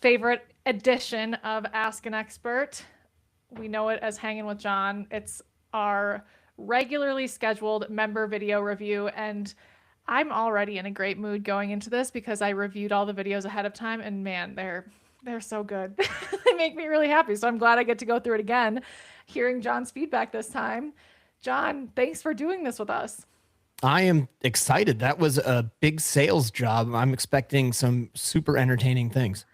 favorite edition of Ask an Expert. We know it as Hangin with Jon. It's our regularly scheduled member video review, and I'm already in a great mood going into this because I reviewed all the videos ahead of time, and man, they're so good. They make me really happy. So I'm glad I get to go through it again, hearing Jon's feedback this time. Jon, thanks for doing this with us. I am excited. That was a big sales job. I'm expecting some super entertaining things.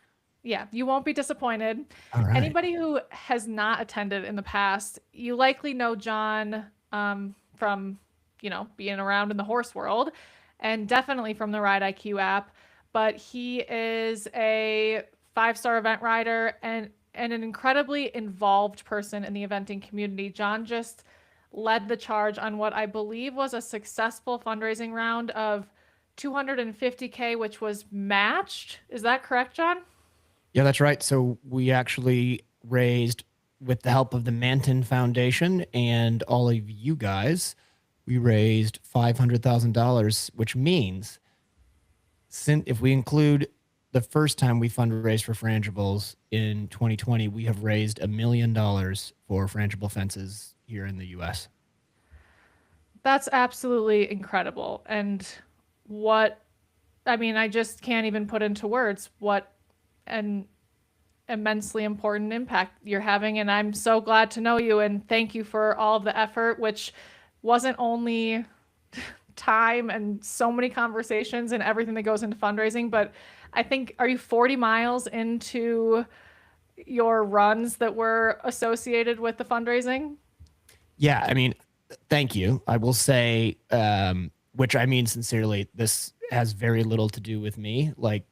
Yeah, you won't be disappointed. All right. Anybody who has not attended in the past, you likely know Jon from, being around in the horse world, and definitely from the Ride IQ app. But he is a 5-star event rider and an incredibly involved person in the eventing community. Jon just led the charge on what I believe was a successful fundraising round of $250K, which was matched. Is that correct, Jon? Yeah, that's right. So we actually raised, with the help of the Manton Foundation and all of you guys, we raised $500,000, which means if we include the first time we fundraised for frangibles in 2020, we have raised $1 million for frangible fences here in the US. That's absolutely incredible. And I just can't even put into words what an immensely important impact you're having. And I'm so glad to know you. And thank you for all of the effort, which wasn't only time and so many conversations and everything that goes into fundraising, but I think, are you 40 miles into your runs that were associated with the fundraising? Yeah, I mean, thank you. I will say, which I mean sincerely, this has very little to do with me. Like,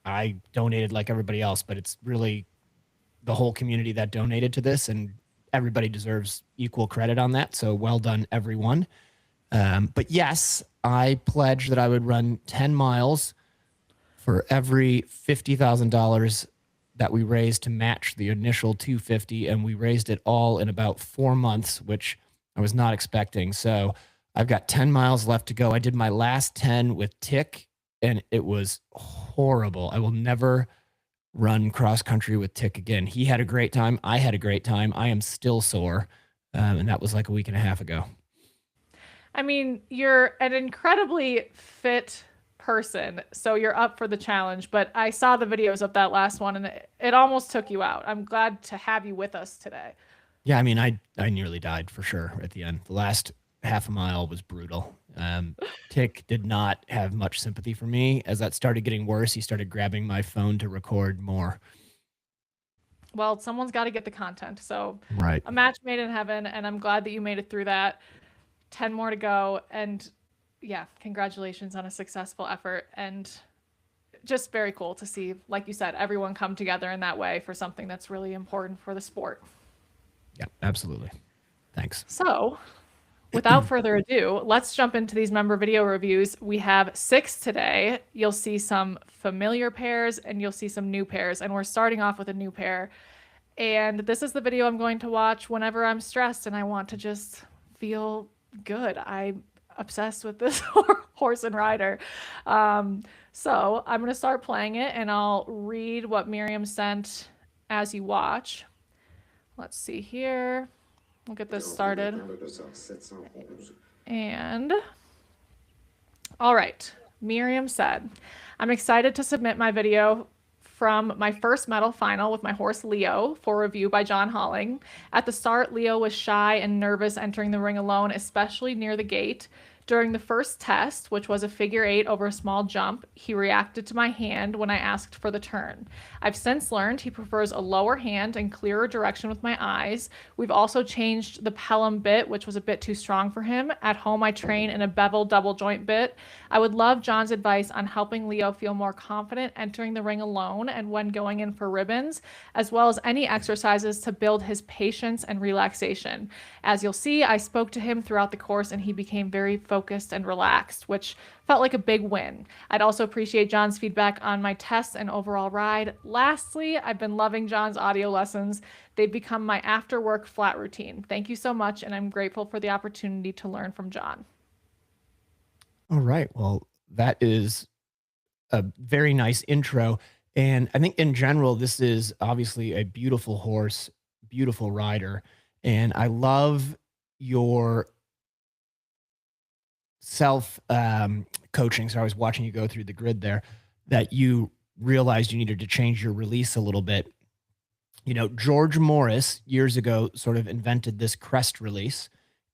I donated like everybody else, but it's really the whole community that donated to this, and everybody deserves equal credit on that. So well done, everyone. But yes, I pledged that I would run 10 miles for every $50,000 that we raised to match the initial 250, and we raised it all in about 4 months, which I was not expecting. So I've got 10 miles left to go. I did my last 10 with Tick, and it was horrible. I will never run cross country with Tick again. He had a great time. I had a great time. I am still sore, and that was like a week and a half ago. I mean, you're an incredibly fit person, so you're up for the challenge, but I saw the videos of that last one and it almost took you out. I'm glad to have you with us today. Yeah, I mean, I nearly died for sure at the end. The last half a mile was brutal. Tick did not have much sympathy for me. As that started getting worse, he started grabbing my phone to record more. Well, someone's got to get the content. So right. A match made in heaven, and I'm glad that you made it through that. 10 more to go. And yeah, congratulations on a successful effort. And just very cool to see, like you said, everyone come together in that way for something that's really important for the sport. Yeah, absolutely. Thanks. So without further ado, let's jump into these member video reviews. We have 6 today. You'll see some familiar pairs and you'll see some new pairs. And we're starting off with a new pair. And this is the video I'm going to watch whenever I'm stressed and I want to just feel good. I'm obsessed with this horse and rider. So I'm going to start playing it and I'll read what Miriam sent as you watch. Let's see here. We'll get this started. And all right, Miriam said, I'm excited to submit my video from my first medal final with my horse Leo for review by Jon Holling. At the start, Leo was shy and nervous entering the ring alone, especially near the gate. During the first test, which was a figure 8 over a small jump, he reacted to my hand when I asked for the turn. I've since learned he prefers a lower hand and clearer direction with my eyes. We've also changed the Pelham bit, which was a bit too strong for him. At home, I train in a bevel double joint bit. I would love Jon's advice on helping Leo feel more confident entering the ring alone and when going in for ribbons, as well as any exercises to build his patience and relaxation. As you'll see, I spoke to him throughout the course and he became very focused and relaxed, which felt like a big win. I'd also appreciate Jon's feedback on my tests and overall ride. Lastly, I've been loving Jon's audio lessons. They've become my after work flat routine. Thank you so much, and I'm grateful for the opportunity to learn from Jon. All right. Well, that is a very nice intro. And I think in general, this is obviously a beautiful horse, beautiful rider. And I love your self coaching. So I was watching you go through the grid there, that you realized you needed to change your release a little bit. You know, George Morris years ago sort of invented this crest release.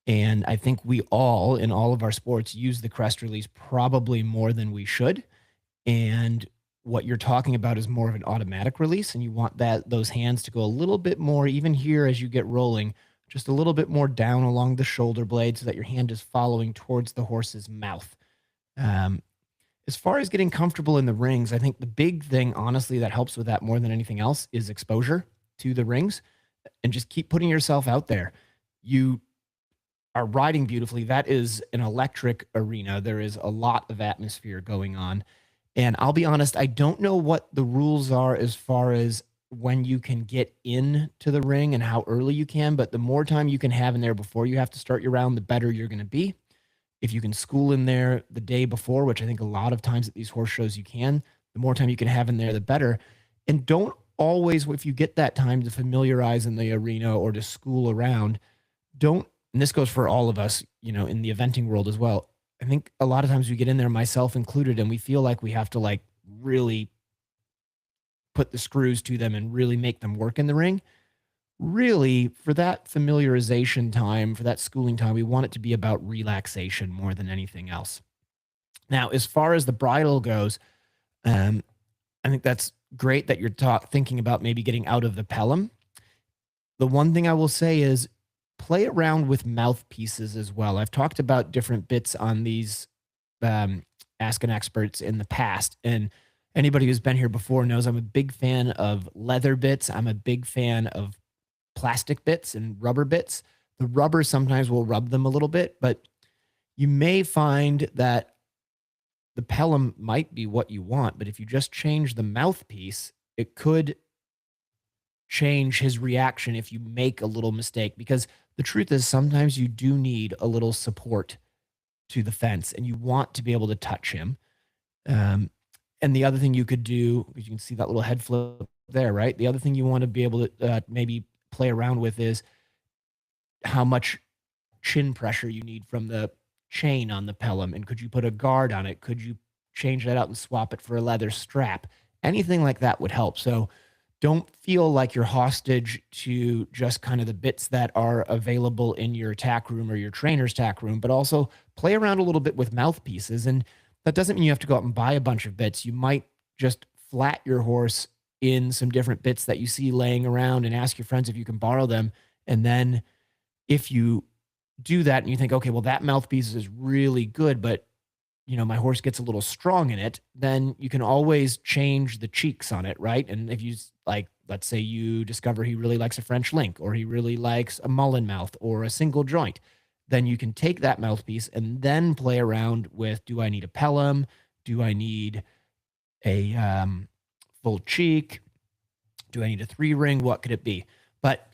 And I think we all, in all of our sports, use the crest release probably more than we should. And what you're talking about is more of an automatic release, and you want those hands to go a little bit more, even here as you get rolling, just a little bit more down along the shoulder blade so that your hand is following towards the horse's mouth. Um, as far as getting comfortable in the rings, I think the big thing, honestly, that helps with that more than anything else is exposure to the rings, and just keep putting yourself out there. You are riding beautifully. That is an electric arena. There is a lot of atmosphere going on. And I'll be honest, I don't know what the rules are as far as when you can get into the ring and how early you can, but the more time you can have in there before you have to start your round, the better you're going to be. If you can school in there the day before, which I think a lot of times at these horse shows you can, the more time you can have in there, the better. And don't always, if you get that time to familiarize in the arena or to school around, don't, and this goes for all of us, you know, in the eventing world as well. I think a lot of times we get in there, myself included, and we feel like we have to like really put the screws to them and really make them work in the ring. Really, for that familiarization time, for that schooling time, we want it to be about relaxation more than anything else. Now, as far as the bridle goes, I think that's great that you're thinking about maybe getting out of the pelham. The one thing I will say is play around with mouthpieces as well. I've talked about different bits on these Ask an Experts in the past, and anybody who's been here before knows I'm a big fan of leather bits. I'm a big fan of plastic bits and rubber bits. The rubber sometimes will rub them a little bit, but you may find that the pelham might be what you want, but if you just change the mouthpiece, it could change his reaction if you make a little mistake, because the truth is sometimes you do need a little support to the fence and you want to be able to touch him. And the other thing you could do, you can see that little head flip there, right? The other thing you want to be able to maybe play around with is how much chin pressure you need from the chain on the pelham. And could you put a guard on it? Could you change that out and swap it for a leather strap? Anything like that would help. So don't feel like you're hostage to just kind of the bits that are available in your tack room or your trainer's tack room, but also play around a little bit with mouthpieces. And that doesn't mean you have to go out and buy a bunch of bits. You might just flat your horse in some different bits that you see laying around and ask your friends if you can borrow them. And then if you do that and you think, okay, well, that mouthpiece is really good, but you know, my horse gets a little strong in it, then you can always change the cheeks on it, right? And if you like, let's say you discover he really likes a French link, or he really likes a mullen mouth or a single joint, then you can take that mouthpiece and then play around with, do I need a pelham? Do I need a full cheek? Do I need a 3-ring? What could it be? But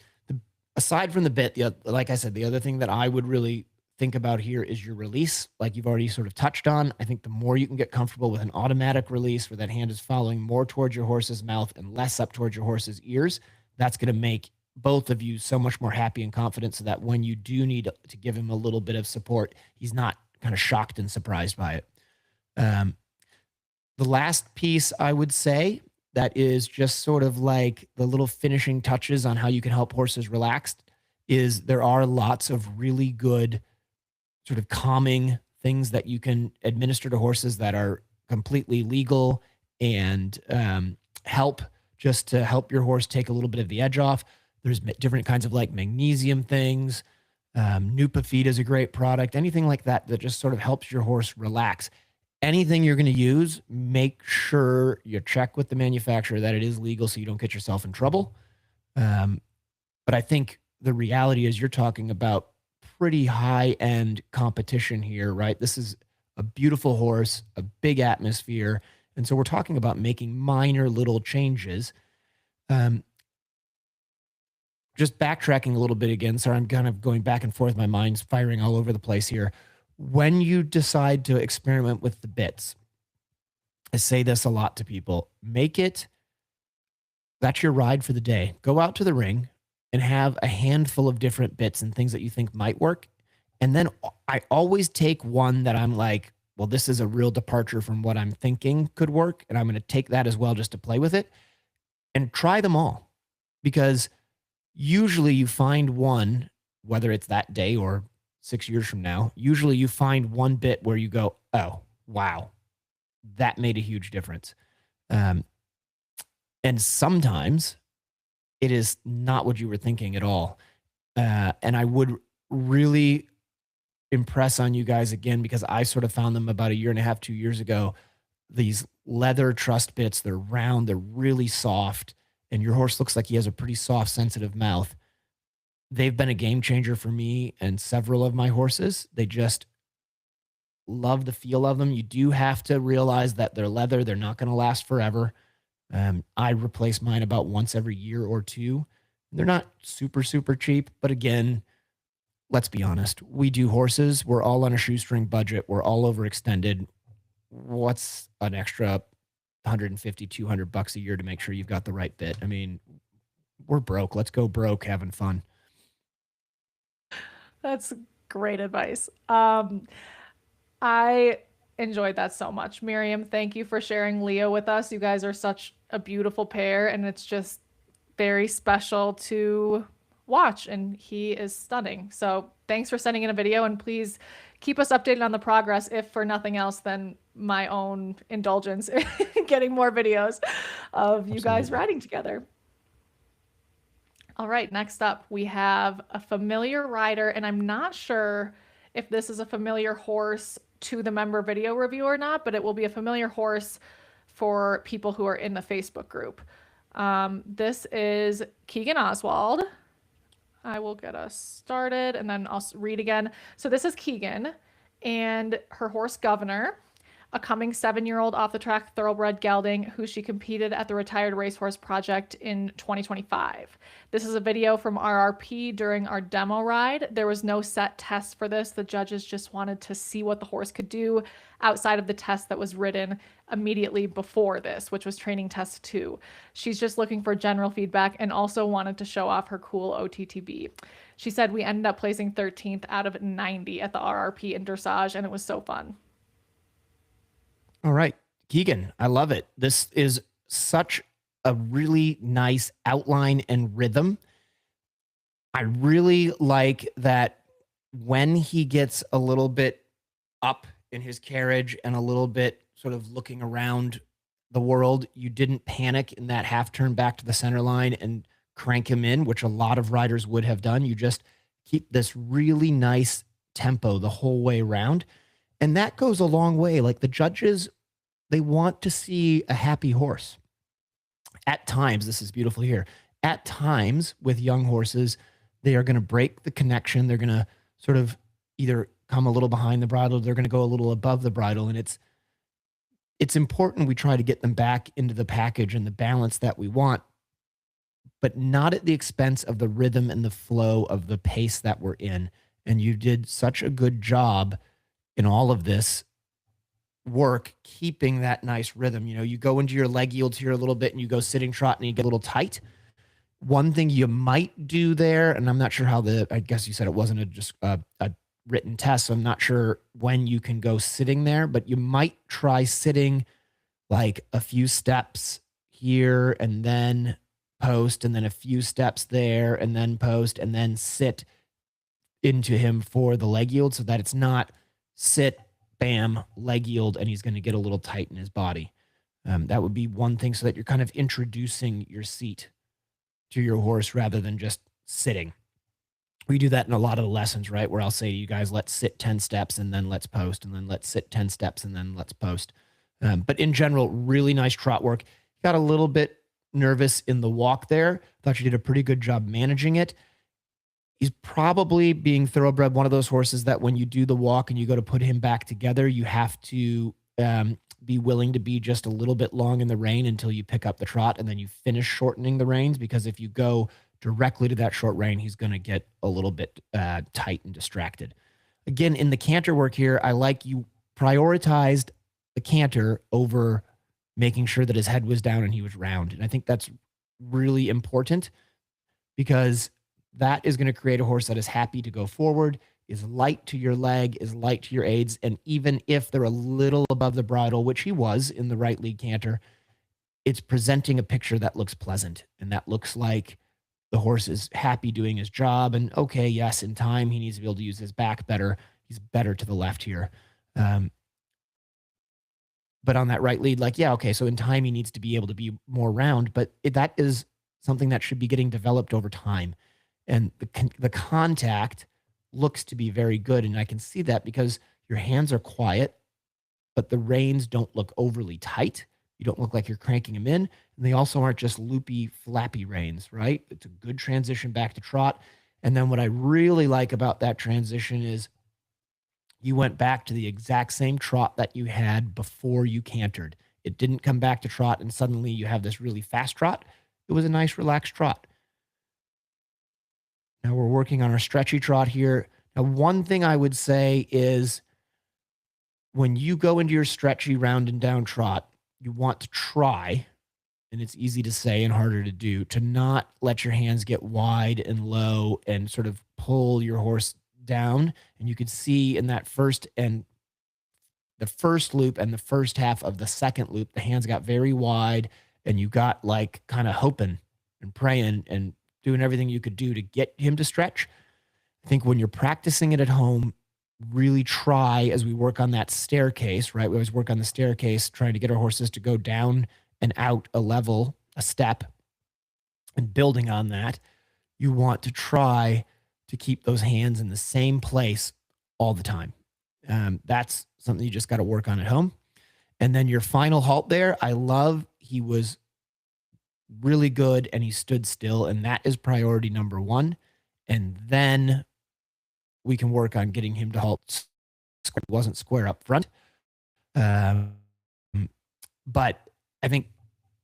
aside from the bit, like I said, the other thing that I would really think about here is your release, like you've already sort of touched on. I think the more you can get comfortable with an automatic release where that hand is following more towards your horse's mouth and less up towards your horse's ears, that's going to make both of you so much more happy and confident, so that when you do need to give him a little bit of support, he's not kind of shocked and surprised by it. The last piece I would say that is just sort of like the little finishing touches on how you can help horses relax is there are lots of really good sort of calming things that you can administer to horses that are completely legal and help just to help your horse take a little bit of the edge off. There's different kinds of like magnesium things. Nupafeed is a great product. Anything like that that just sort of helps your horse relax. Anything you're going to use, make sure you check with the manufacturer that it is legal so you don't get yourself in trouble. But I think the reality is you're talking about pretty high-end competition here, right? This is a beautiful horse, a big atmosphere. And so we're talking about making minor little changes. Just backtracking a little bit again, sorry, I'm kind of going back and forth. My mind's firing all over the place here. When you decide to experiment with the bits, I say this a lot to people. That's your ride for the day. Go out to the ring and have a handful of different bits and things that you think might work. And then I always take one that I'm like, well, this is a real departure from what I'm thinking could work. And I'm going to take that as well just to play with it and try them all. Because usually you find one, whether it's that day or 6 years from now, usually you find one bit where you go, oh, wow, that made a huge difference. And sometimes it is not what you were thinking at all. And I would really impress on you guys again, because I sort of found them about a year and a half, 2 years ago. These leather trust bits, they're round, they're really soft, and your horse looks like he has a pretty soft, sensitive mouth. They've been a game changer for me and several of my horses. They just love the feel of them. You do have to realize that they're leather. They're not going to last forever. I replace mine about once every year or two. They're not super, super cheap, but again, let's be honest. We do horses. We're all on a shoestring budget. We're all overextended. What's an extra 150, 200 bucks a year to make sure you've got the right bit? I mean, we're broke. Let's go broke having fun. That's great advice. I enjoyed that so much. Miriam, thank you for sharing Leo with us. You guys are such a beautiful pair, and it's just very special to watch, and he is stunning. So thanks for sending in a video, and please keep us updated on the progress, if for nothing else than my own indulgence in getting more videos of you guys riding together. All right, next up we have a familiar rider, and I'm not sure if this is a familiar horse to the member video review or not, but it will be a familiar horse for people who are in the Facebook group. This is Keegan Oswald. I will get us started and then I'll read again. So this is Keegan and her horse Governor, a coming 7-year-old off the track thoroughbred gelding who she competed at the Retired Racehorse Project in 2025. This is a video from RRP during our demo ride. There was no set test for this. The judges just wanted to see what the horse could do outside of the test that was ridden immediately before this, which was training test 2. She's just looking for general feedback and also wanted to show off her cool OTTB. She said we ended up placing 13th out of 90 at the RRP in dressage, and it was so fun. All right, Keegan, I love it. This is such a really nice outline and rhythm. I really like that when he gets a little bit up in his carriage and a little bit sort of looking around the world, you didn't panic in that half turn back to the center line and crank him in, which a lot of riders would have done. You just keep this really nice tempo the whole way around. And that goes a long way. Like the judges, they want to see a happy horse. At times, this is beautiful here. At times with young horses, they are going to break the connection. They're going to sort of either come a little behind the bridle, they're going to go a little above the bridle. And it's important we try to get them back into the package and the balance that we want, but not at the expense of the rhythm and the flow of the pace that we're in. And you did such a good job in all of this work, keeping that nice rhythm. You know, you go into your leg yields here a little bit and you go sitting trot and you get a little tight. One thing you might do there, and I'm not sure how I guess you said it wasn't a written test, so I'm not sure when you can go sitting there, but you might try sitting like a few steps here and then post, and then a few steps there and then post, and then sit into him for the leg yield, so that it's not sit, bam, leg yield, and he's going to get a little tight in his body. That would be one thing, so that you're kind of introducing your seat to your horse rather than just sitting. We do that in a lot of the lessons, right? Where I'll say to you guys, let's sit 10 steps and then let's post, and then let's sit 10 steps and then let's post. But in general, really nice trot work. Got a little bit nervous in the walk there. Thought you did a pretty good job managing it. He's probably, being thoroughbred, one of those horses that when you do the walk and you go to put him back together, you have to be willing to be just a little bit long in the rein until you pick up the trot, and then you finish shortening the reins, because if you go directly to that short rein, he's going to get a little bit tight and distracted. Again, in the canter work here, I like you prioritized the canter over making sure that his head was down and he was round. And I think that's really important because that is going to create a horse that is happy to go forward, is light to your leg, is light to your aids. And even if they're a little above the bridle, which he was in the right lead canter, it's presenting a picture that looks pleasant and that looks like the horse is happy doing his job. And okay, yes, in time, he needs to be able to use his back better. He's better to the left here. But on that right lead, like, yeah, okay, so in time, he needs to be able to be more round, but that is something that should be getting developed over time. And the contact looks to be very good. And I can see that because your hands are quiet, but the reins don't look overly tight. You don't look like you're cranking them in. And they also aren't just loopy, flappy reins, right? It's a good transition back to trot. And then what I really like about that transition is you went back to the exact same trot that you had before you cantered. It didn't come back to trot and suddenly you have this really fast trot. It was a nice, relaxed trot. Now we're working on our stretchy trot here. Now, one thing I would say is when you go into your stretchy round and down trot, you want to try, and it's easy to say and harder to do, to not let your hands get wide and low and sort of pull your horse down. And you could see in that first loop and the first half of the second loop, the hands got very wide and you got like kind of hoping and praying and doing everything you could do to get him to stretch. I think when you're practicing it at home, really try as we work on that staircase, right? We always work on the staircase, trying to get our horses to go down and out a level, a step, and building on that. You want to try to keep those hands in the same place all the time. That's something you just got to work on at home. And then your final halt there, I love, he was really good and he stood still, and that is priority number one. And then we can work on getting him to halt. Wasn't square up front. But I think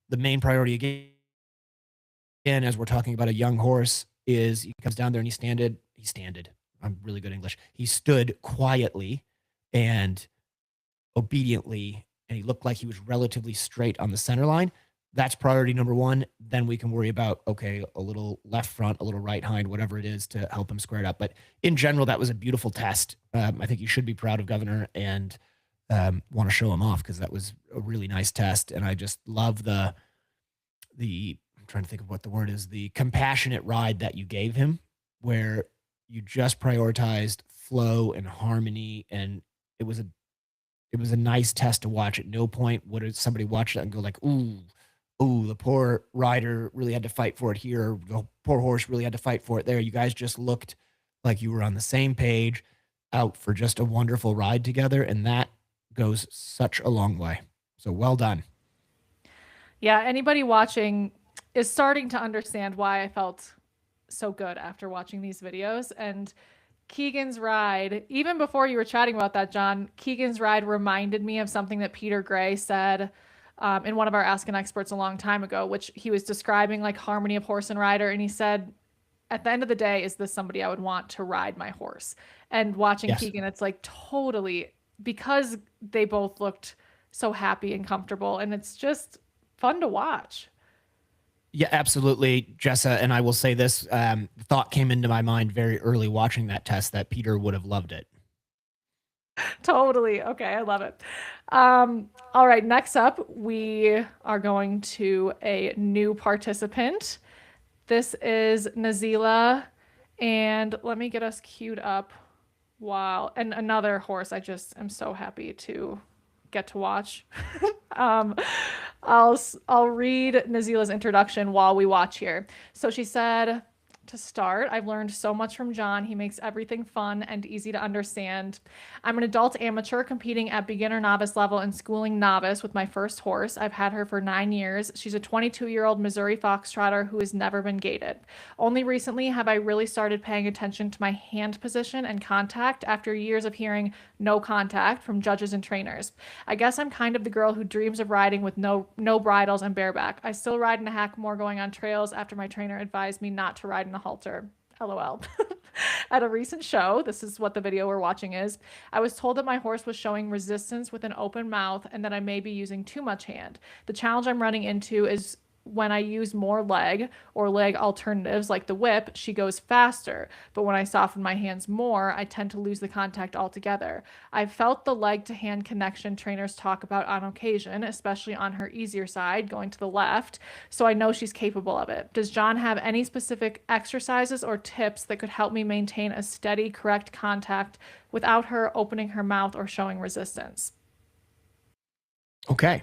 the main priority again, as we're talking about a young horse, is he comes down there and he standed. I'm really good English. He stood quietly and obediently, and he looked like he was relatively straight on the center line. That's priority number one. Then we can worry about, okay, a little left front, a little right hind, whatever it is to help him square it up. But in general, that was a beautiful test. I think you should be proud of Governor and want to show him off because that was a really nice test. And I just love the I'm trying to think of what the word is, the compassionate ride that you gave him, where you just prioritized flow and harmony. And it was a nice test to watch. At no point would somebody watch that and go like, ooh, the poor rider really had to fight for it here. The poor horse really had to fight for it there. You guys just looked like you were on the same page, out for just a wonderful ride together. And that goes such a long way. So well done. Yeah, anybody watching is starting to understand why I felt so good after watching these videos. And Keegan's ride, even before you were chatting about that, John, Keegan's ride reminded me of something that Peter Gray said in one of our Ask an Experts a long time ago, which he was describing like harmony of horse and rider. And he said, at the end of the day, is this somebody I would want to ride my horse? And watching Yes. Keegan, it's like totally, because they both looked so happy and comfortable. And it's just fun to watch. Yeah, absolutely, Jessa. And I will say this, thought came into my mind very early watching that test that Peter would have loved it. Totally. Okay, I love it. All right, next up, we are going to a new participant. This is Nazila, and let me get us queued up. Wow, and another horse I just am so happy to get to watch. um, I'll read Nazila's introduction while we watch here. So she said, to start, I've learned so much from Jon. He makes everything fun and easy to understand. I'm an adult amateur competing at beginner novice level and schooling novice with my first horse. I've had her for 9 years. She's a 22-year-old Missouri foxtrotter who has never been gaited. Only recently have I really started paying attention to my hand position and contact after years of hearing no contact from judges and trainers. I guess I'm kind of the girl who dreams of riding with no bridles and bareback. I still ride in a hack more going on trails after my trainer advised me not to ride in a halter. LOL. At a recent show, this is what the video we're watching is, I was told that my horse was showing resistance with an open mouth and that I may be using too much hand. The challenge I'm running into is when I use more leg or leg alternatives like the whip, she goes faster. But when I soften my hands more, I tend to lose the contact altogether. I've felt the leg to hand connection trainers talk about on occasion, especially on her easier side, going to the left, so I know she's capable of it. Does John have any specific exercises or tips that could help me maintain a steady, correct contact without her opening her mouth or showing resistance? Okay.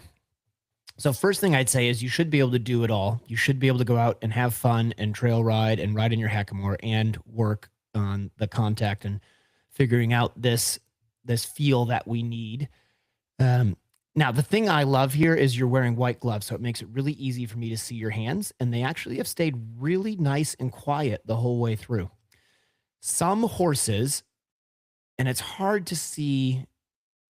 So first thing I'd say is you should be able to do it all. You should be able to go out and have fun and trail ride and ride in your hackamore and work on the contact and figuring out this feel that we need. Now, the thing I love here is you're wearing white gloves, so it makes it really easy for me to see your hands, and they actually have stayed really nice and quiet the whole way through. Some horses, and it's hard to see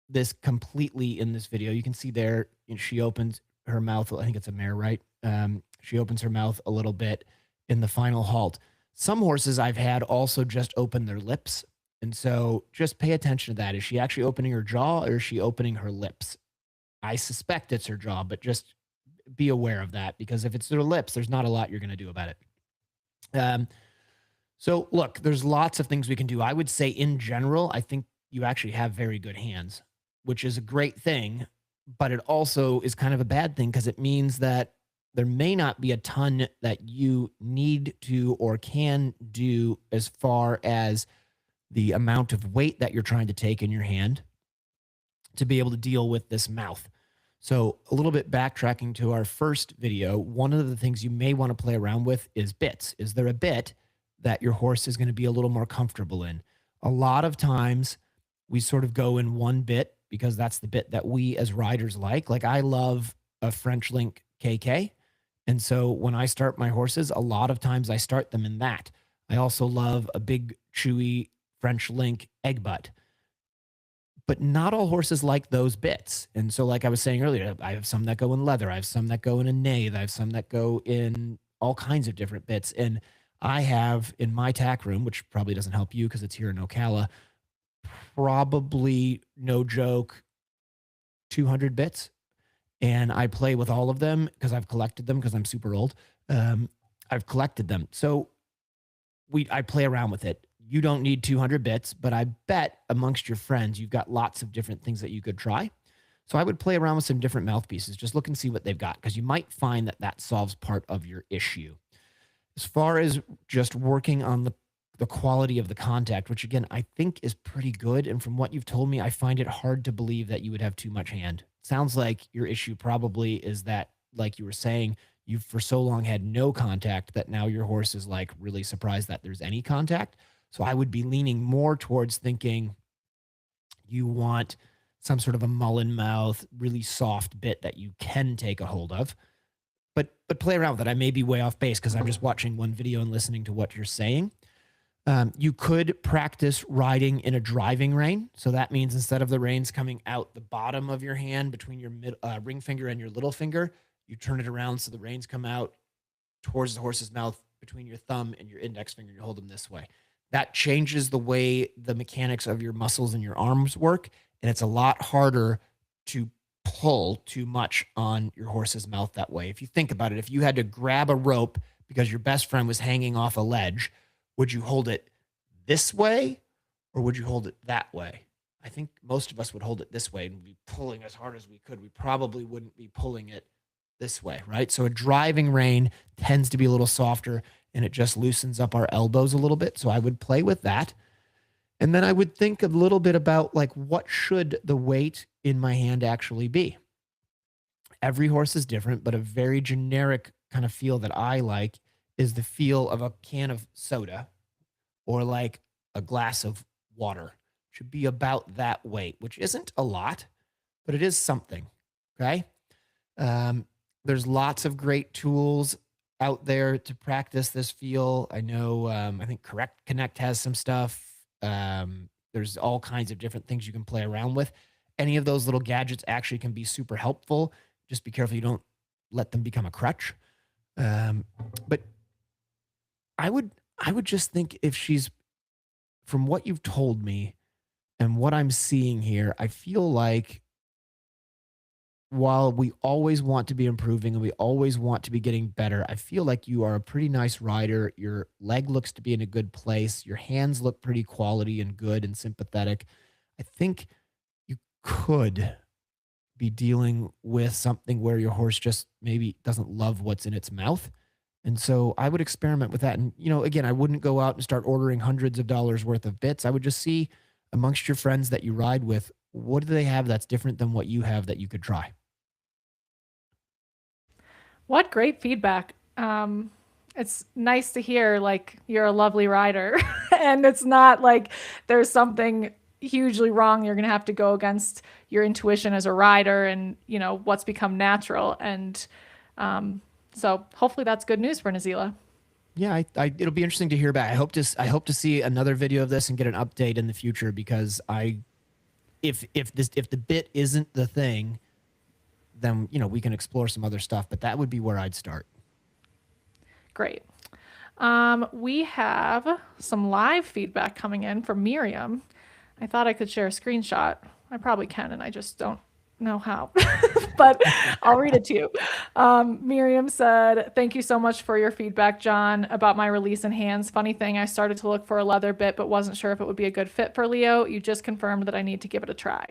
this completely in this video. You can see there, she opens her mouth. I think it's a mare, right? She opens her mouth a little bit in the final halt. Some horses I've had also just open their lips. And so just pay attention to that. Is she actually opening her jaw or is she opening her lips? I suspect it's her jaw, but just be aware of that because if it's their lips, there's not a lot you're going to do about it. So look, there's lots of things we can do. I would say in general, I think you actually have very good hands, which is a great thing, but it also is kind of a bad thing because it means that there may not be a ton that you need to or can do as far as the amount of weight that you're trying to take in your hand to be able to deal with this mouth. So a little bit backtracking to our first video, one of the things you may want to play around with is bits. Is there a bit that your horse is going to be a little more comfortable in? A lot of times we sort of go in one bit because that's the bit that we as riders like. Like I love a French Link KK. And so when I start my horses, a lot of times I start them in that. I also love a big chewy French Link egg butt. But not all horses like those bits. And so, like I was saying earlier, I have some that go in leather. I have some that go in a nave. I have some that go in all kinds of different bits. And I have in my tack room, which probably doesn't help you because it's here in Ocala, probably no joke, 200 bits. And I play with all of them because I've collected them because I'm super old. I've collected them. So I play around with it. You don't need 200 bits, but I bet amongst your friends, you've got lots of different things that you could try. So I would play around with some different mouthpieces. Just look and see what they've got because you might find that that solves part of your issue. As far as just working on the quality of the contact, which again, I think is pretty good. And from what you've told me, I find it hard to believe that you would have too much hand. Sounds like your issue probably is that, like you were saying, you've for so long had no contact that now your horse is like really surprised that there's any contact. So I would be leaning more towards thinking you want some sort of a mullen mouth, really soft bit that you can take a hold of. But play around with it. I may be way off base because I'm just watching one video and listening to what you're saying. You could practice riding in a driving rein. So that means instead of the reins coming out the bottom of your hand between your ring finger and your little finger, you turn it around so the reins come out towards the horse's mouth between your thumb and your index finger. You hold them this way. That changes the way the mechanics of your muscles and your arms work. And it's a lot harder to pull too much on your horse's mouth that way. If you think about it, if you had to grab a rope because your best friend was hanging off a ledge, would you hold it this way or would you hold it that way? I think most of us would hold it this way and be pulling as hard as we could. We probably wouldn't be pulling it this way, right? So a driving rein tends to be a little softer and it just loosens up our elbows a little bit. So I would play with that. And then I would think a little bit about like, what should the weight in my hand actually be? Every horse is different, but a very generic kind of feel that I like is the feel of a can of soda or like a glass of water. Should be about that weight, which isn't a lot, but it is something. Okay. There's lots of great tools out there to practice this feel. I know, I think Correct Connect has some stuff. There's all kinds of different things you can play around with. Any of those little gadgets actually can be super helpful. Just be careful you don't let them become a crutch. But I would just think if she's from what you've told me and what I'm seeing here, I feel like while we always want to be improving and we always want to be getting better, I feel like you are a pretty nice rider. Your leg looks to be in a good place. Your hands look pretty quality and good and sympathetic. I think you could be dealing with something where your horse just maybe doesn't love what's in its mouth. And so I would experiment with that. And, again, I wouldn't go out and start ordering hundreds of dollars worth of bits. I would just see amongst your friends that you ride with, what do they have that's different than what you have that you could try? What great feedback. It's nice to hear like you're a lovely rider and it's not like there's something hugely wrong. You're going to have to go against your intuition as a rider and, what's become natural. And so hopefully that's good news for Nazila. Yeah, it'll be interesting to hear back. I hope to see another video of this and get an update in the future because if the bit isn't the thing, then we can explore some other stuff. But that would be where I'd start. Great. We have some live feedback coming in from Miriam. I thought I could share a screenshot. I probably can, and I just don't know how, but I'll read it to you. Miriam said, "Thank you so much for your feedback, Jon, about my release in hands. Funny thing, I started to look for a leather bit, but wasn't sure if it would be a good fit for Leo. You just confirmed that I need to give it a try."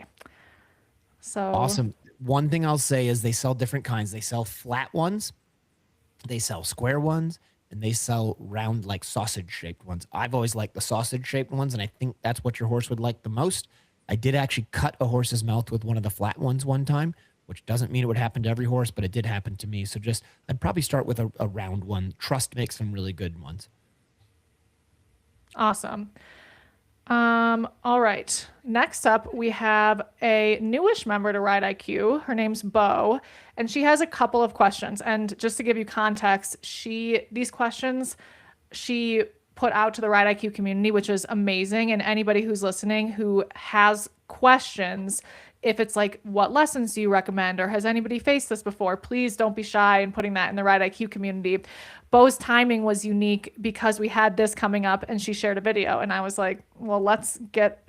So awesome. One thing I'll say is they sell different kinds. They sell flat ones, they sell square ones, and they sell round, like sausage shaped ones. I've always liked the sausage shaped ones, and I think that's what your horse would like the most. I did actually cut a horse's mouth with one of the flat ones one time, which doesn't mean it would happen to every horse, but it did happen to me. So I'd probably start with a round one. Trust makes some really good ones. awesome. All right. Next up, we have a newish member to Ride IQ. Her name's Bo, and she has a couple of questions. And just to give you context, these questions she put out to the Ride IQ community, which is amazing. And anybody who's listening who has questions, if it's like, what lessons do you recommend? Or has anybody faced this before? Please don't be shy in putting that in the Ride IQ community. Bo's timing was unique because we had this coming up and she shared a video and I was like, well, let's get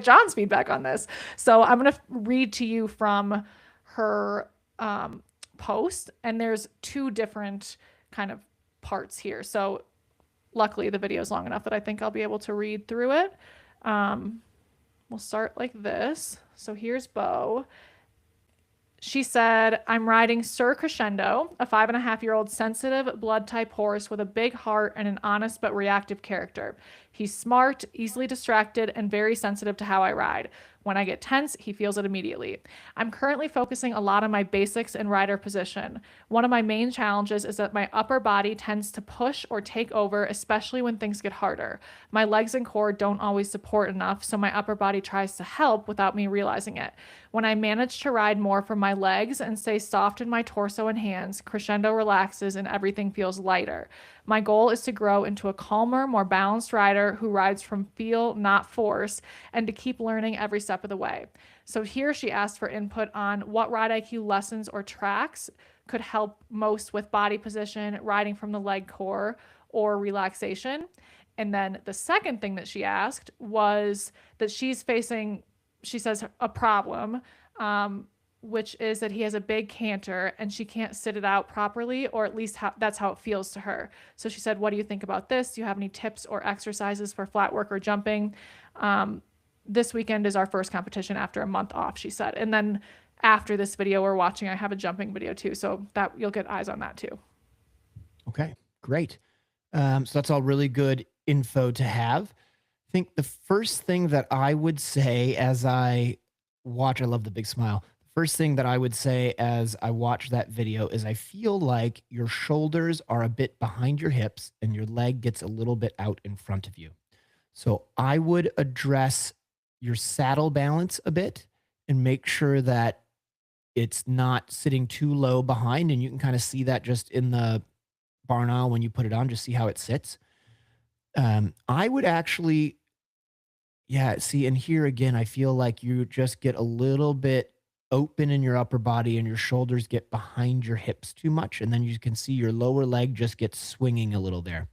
Jon's feedback on this. So I'm going to read to you from her post, and there's two different kind of parts here. So luckily the video is long enough that I think I'll be able to read through it. We'll start like this. So here's Bo. She said, "I'm riding Sir Crescendo, a 5.5-year-old sensitive blood type horse with a big heart and an honest but reactive character. He's smart, easily distracted, and very sensitive to how I ride. When I get tense, he feels it immediately. I'm currently focusing a lot on my basics and rider position. One of my main challenges is that my upper body tends to push or take over, especially when things get harder. My legs and core don't always support enough, so my upper body tries to help without me realizing it. When I manage to ride more from my legs and stay soft in my torso and hands, Crescendo relaxes and everything feels lighter. My goal is to grow into a calmer, more balanced rider who rides from feel, not force, and to keep learning every step of the way." So here she asked for input on what Ride IQ lessons or tracks could help most with body position, riding from the leg core, or relaxation. And then the second thing that she asked was that she's facing, she says, a problem, which is that he has a big canter and she can't sit it out properly, or at least that's how it feels to her. So she said, "What do you think about this? Do you have any tips or exercises for flat work or jumping?" This weekend is our first competition after a month off, she said. And then after this video we're watching, I have a jumping video too. So that you'll get eyes on that too. Okay, great. So that's all really good info to have. I think the first thing that I would say as I watch, I love the big smile. First thing that I would say as I watch that video is I feel like your shoulders are a bit behind your hips and your leg gets a little bit out in front of you. So I would address your saddle balance a bit and make sure that it's not sitting too low behind. And you can kind of see that just in the barn aisle when you put it on, just see how it sits. I would actually, yeah, see, and here again, I feel like you just get a little bit open in your upper body and your shoulders get behind your hips too much. And then you can see your lower leg just gets swinging a little there.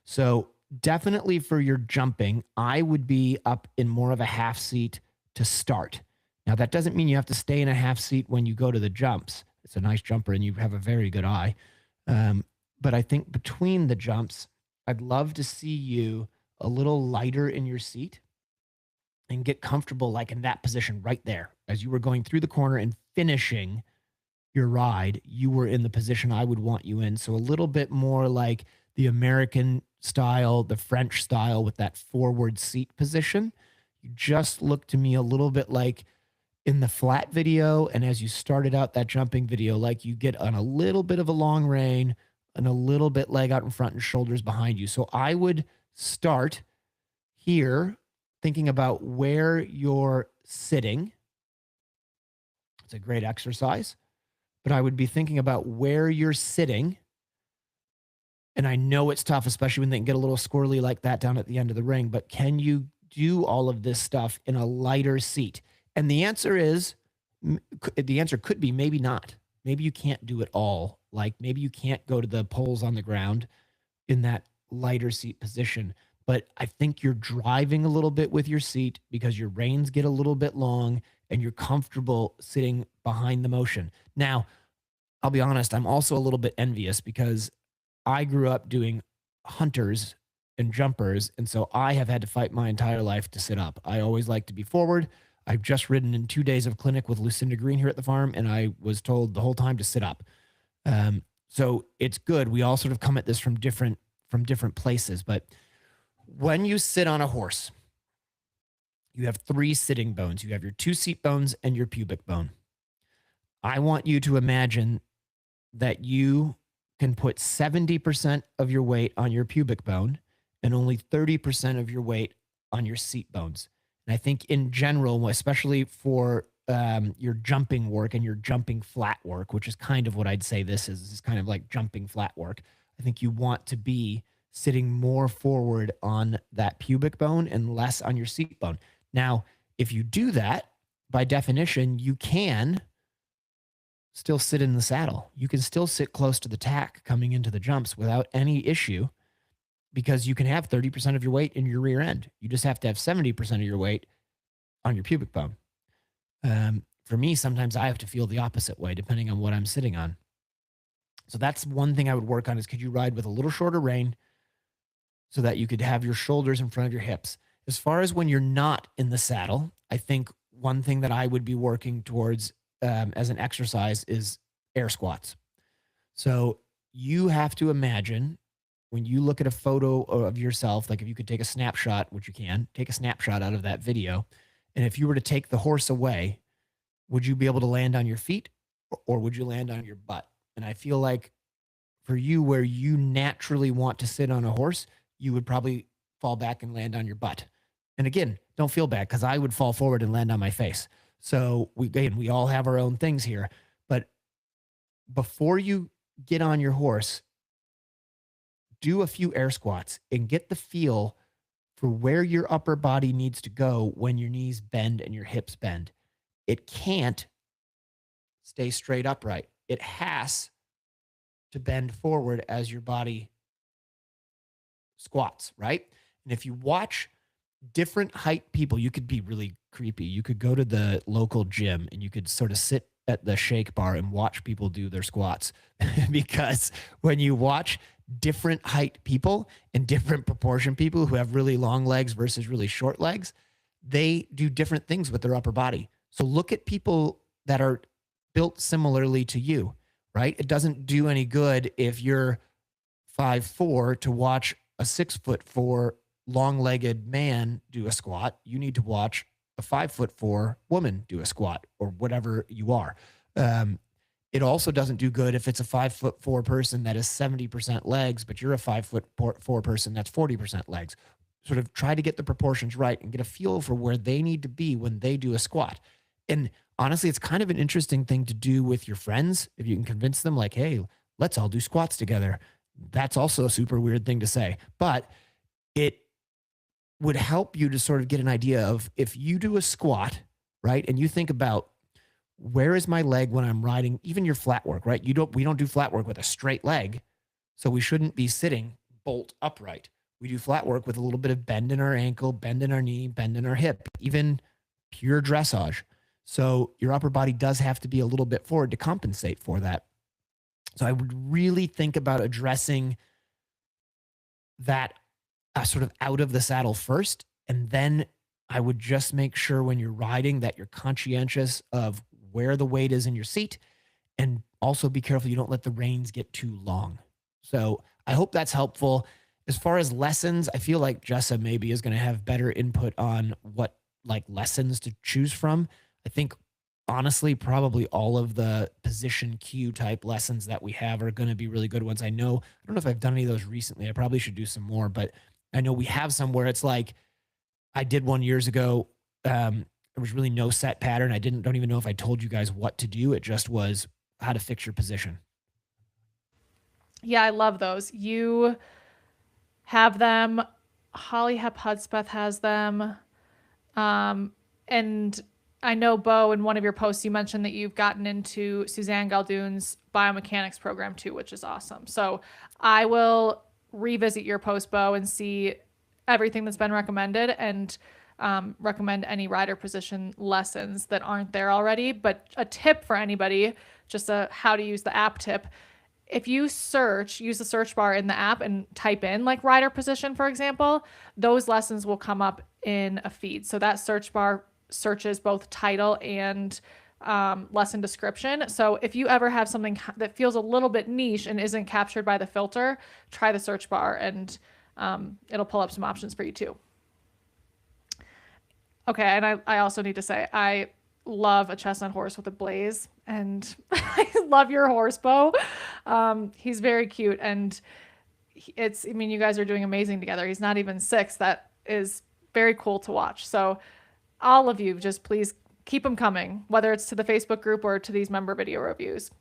So definitely for your jumping, I would be up in more of a half seat to start. Now, that doesn't mean you have to stay in a half seat when you go to the jumps. It's a nice jumper and you have a very good eye. But I think between the jumps, I'd love to see you a little lighter in your seat and get comfortable, like in that position right there. As you were going through the corner and finishing your ride, you were in the position I would want you in. So a little bit more like the American style, the French style with that forward seat position. You just look to me a little bit like in the flat video. And as you started out that jumping video, like you get on a little bit of a long rein and a little bit leg out in front and shoulders behind you. So I would start here thinking about where you're sitting. It's a great exercise, but I would be thinking about where you're sitting. And I know it's tough, especially when they can get a little squirrely like that down at the end of the ring, but can you do all of this stuff in a lighter seat? And the answer is, the answer could be maybe not. Maybe you can't do it all. Like maybe you can't go to the poles on the ground in that lighter seat position. But I think you're driving a little bit with your seat because your reins get a little bit long and you're comfortable sitting behind the motion. Now, I'll be honest, I'm also a little bit envious because I grew up doing hunters and jumpers. And so I have had to fight my entire life to sit up. I always like to be forward. I've just ridden in 2 days of clinic with Lucinda Green here at the farm, and I was told the whole time to sit up. So it's good. We all sort of come at this from different places. But when you sit on a horse, you have 3 sitting bones. You have your 2 seat bones and your pubic bone. I want you to imagine that you can put 70% of your weight on your pubic bone and only 30% of your weight on your seat bones. And I think in general, especially for your jumping work and your jumping flat work, which is kind of what I'd say this is kind of like jumping flat work. I think you want to be sitting more forward on that pubic bone and less on your seat bone. Now, if you do that, by definition, you can still sit in the saddle. You can still sit close to the tack coming into the jumps without any issue because you can have 30% of your weight in your rear end. You just have to have 70% of your weight on your pubic bone. For me, sometimes I have to feel the opposite way depending on what I'm sitting on. So that's one thing I would work on is could you ride with a little shorter rein so that you could have your shoulders in front of your hips. As far as when you're not in the saddle, I think one thing that I would be working towards as an exercise is air squats. So you have to imagine when you look at a photo of yourself, like if you could take a snapshot, which you can, take a snapshot out of that video. And if you were to take the horse away, would you be able to land on your feet or would you land on your butt? And I feel like for you, where you naturally want to sit on a horse, you would probably fall back and land on your butt. And again, don't feel bad because I would fall forward and land on my face. So we all have our own things here. But before you get on your horse, do a few air squats and get the feel for where your upper body needs to go when your knees bend and your hips bend. It can't stay straight upright. It has to bend forward as your body squats, right? And if you watch different height people, you could be really creepy. You could go to the local gym and you could sort of sit at the shake bar and watch people do their squats because when you watch different height people and different proportion people who have really long legs versus really short legs, they do different things with their upper body. So look at people that are built similarly to you, right? It doesn't do any good if you're 5'4" to watch a 6'4" long-legged man do a squat. You need to watch a 5'4" woman do a squat or whatever you are. It also doesn't do good if it's a 5'4" person that is 70% legs, but you're a 5'4" person that's 40% legs. Sort of try to get the proportions right and get a feel for where they need to be when they do a squat. And honestly, it's kind of an interesting thing to do with your friends. If you can convince them like, hey, let's all do squats together. That's also a super weird thing to say, but it would help you to sort of get an idea of if you do a squat, right? And you think about where is my leg when I'm riding, even your flat work, right? We don't do flat work with a straight leg. So we shouldn't be sitting bolt upright. we do flat work with a little bit of bend in our ankle, bend in our knee, bend in our hip, even pure dressage. So your upper body does have to be a little bit forward to compensate for that. So I would really think about addressing that sort of out of the saddle first. And then I would just make sure when you're riding that you're conscientious of where the weight is in your seat, and also be careful you don't let the reins get too long. So I hope that's helpful. As far as lessons, I feel like Jessa maybe is going to have better input on what like lessons to choose from. I think honestly, probably all of the position cue type lessons that we have are going to be really good ones. I don't know if I've done any of those recently. I probably should do some more, but I know we have some where it's like I did one years ago. There was really no set pattern. I don't even know if I told you guys what to do. It just was how to fix your position. Yeah, I love those. You have them. Holly Hep Hudspeth has them. And I know, Bo, in one of your posts, you mentioned that you've gotten into Suzanne Galdoon's biomechanics program too, which is awesome. So I will revisit your post, Bo, and see everything that's been recommended and recommend any rider position lessons that aren't there already. But a tip for anybody, just a how to use the app tip. If you use the search bar in the app and type in like rider position, for example, those lessons will come up in a feed. So that search bar searches both title and lesson description. So if you ever have something that feels a little bit niche and isn't captured by the filter, try the search bar and it'll pull up some options for you too. Okay, and I also need to say, I love a chestnut horse with a blaze, and I love your horse, Bo. He's very cute, and I mean, you guys are doing amazing together. He's not even 6. That is very cool to watch. So all of you, just please keep them coming, whether it's to the Facebook group or to these member video reviews.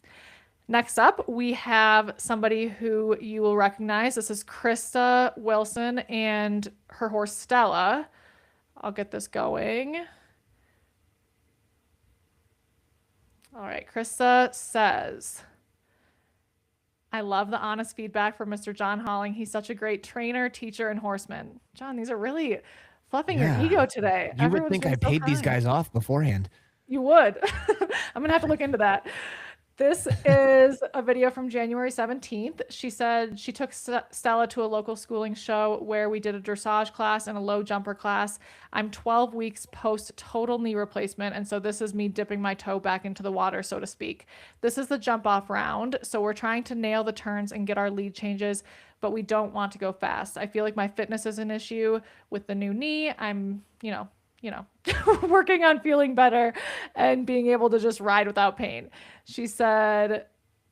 Next up, we have somebody who you will recognize. This is Krista Wilson and her horse Stella. I'll get this going. All right, Krista says, I love the honest feedback from Mr. Jon Holling. He's such a great trainer, teacher, and horseman. John, these are really fluffing your ego today. You would think I paid these guys off beforehand. You would. I'm going to have to look into that. This is a video from January 17th. She said she took Stella to a local schooling show where we did a dressage class and a low jumper class. I'm 12 weeks post total knee replacement, and so this is me dipping my toe back into the water, so to speak. This is the jump off round, so we're trying to nail the turns and get our lead changes, but we don't want to go fast. I feel like my fitness is an issue with the new knee. I'm, working on feeling better and being able to just ride without pain. She said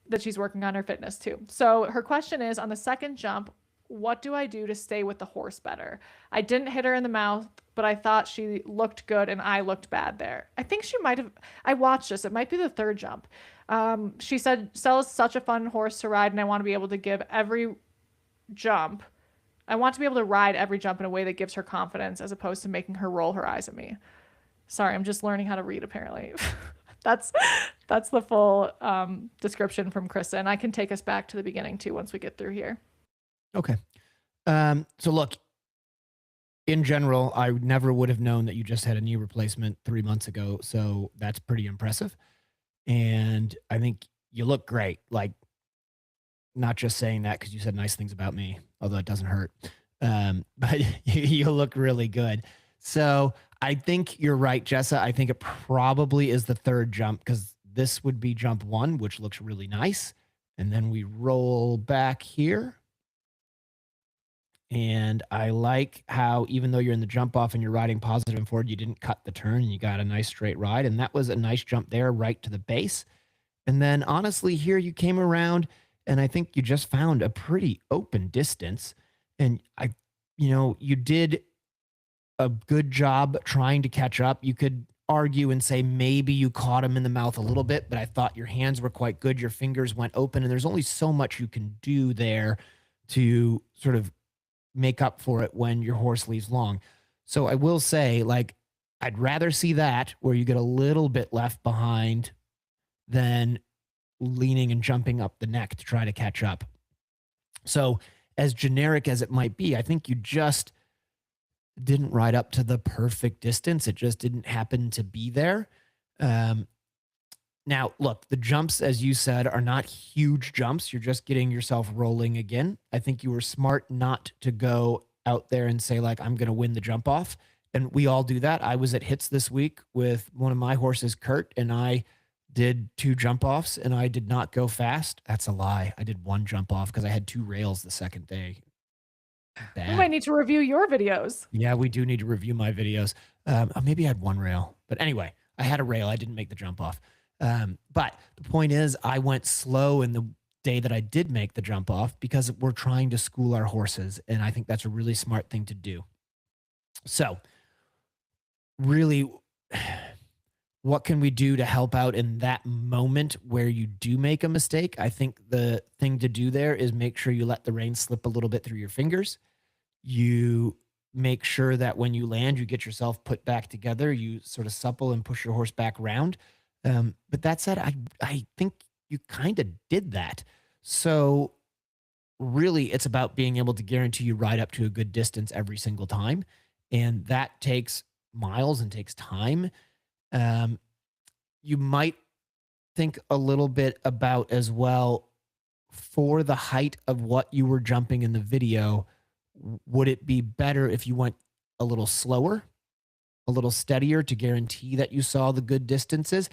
that she's working on her fitness too. So her question is, on the second jump, what do I do to stay with the horse better? I didn't hit her in the mouth, but I thought she looked good and I looked bad there. I think she might have, I watched this. It might be the third jump. She said, Stella's such a fun horse to ride and I want to be able to give every jump. I want to be able to ride every jump in a way that gives her confidence as opposed to making her roll her eyes at me. Sorry, I'm just learning how to read apparently. That's the full description from Krista, and I can take us back to the beginning too once we get through here. Okay. So look, in general, I never would have known that you just had a knee replacement 3 months ago, so that's pretty impressive. And I think you look great. Like, not just saying that because you said nice things about me, although it doesn't hurt. But you look really good. So I think you're right, Jessa. I think it probably is the third jump because this would be jump 1, which looks really nice. And then we roll back here. And I like how even though you're in the jump off and you're riding positive and forward, you didn't cut the turn and you got a nice straight ride. And that was a nice jump there right to the base. And then honestly, here you came around and I think you just found a pretty open distance. And you did a good job trying to catch up. You could argue and say maybe you caught him in the mouth a little bit, but I thought your hands were quite good. Your fingers went open, and there's only so much you can do there to sort of make up for it when your horse leaves long. So I will say, like, I'd rather see that where you get a little bit left behind than leaning and jumping up the neck to try to catch up. So as generic as it might be, I think you just didn't ride up to the perfect distance. It just didn't happen to be there. Um, Now, look, the jumps, as you said, are not huge jumps. You're just getting yourself rolling again. I think you were smart not to go out there and say, like, I'm going to win the jump off. And we all do that. I was at Hits this week with one of my horses, Kurt, and I did 2 jump offs and I did not go fast. That's a lie. I did 1 jump off because I had 2 rails the second day. We might Bad. need to review your videos. Yeah, we do need to review my videos. Maybe I had 1 rail, but anyway, I had a rail. I didn't make the jump off. But the point is, I went slow in the day that I did make the jump off because we're trying to school our horses, and I think that's a really smart thing to do. So, really, what can we do to help out in that moment where you do make a mistake? I think the thing to do there is make sure you let the reins slip a little bit through your fingers. You make sure that when you land, you get yourself put back together. You sort of supple and push your horse back round. But that said, I think you kind of did that. So really, it's about being able to guarantee you ride up to a good distance every single time, and that takes miles and takes time. Um, you might think a little bit about as well for the height of what you were jumping in the video. Would it be better if you went a little slower, a little steadier to guarantee that you saw the good distances?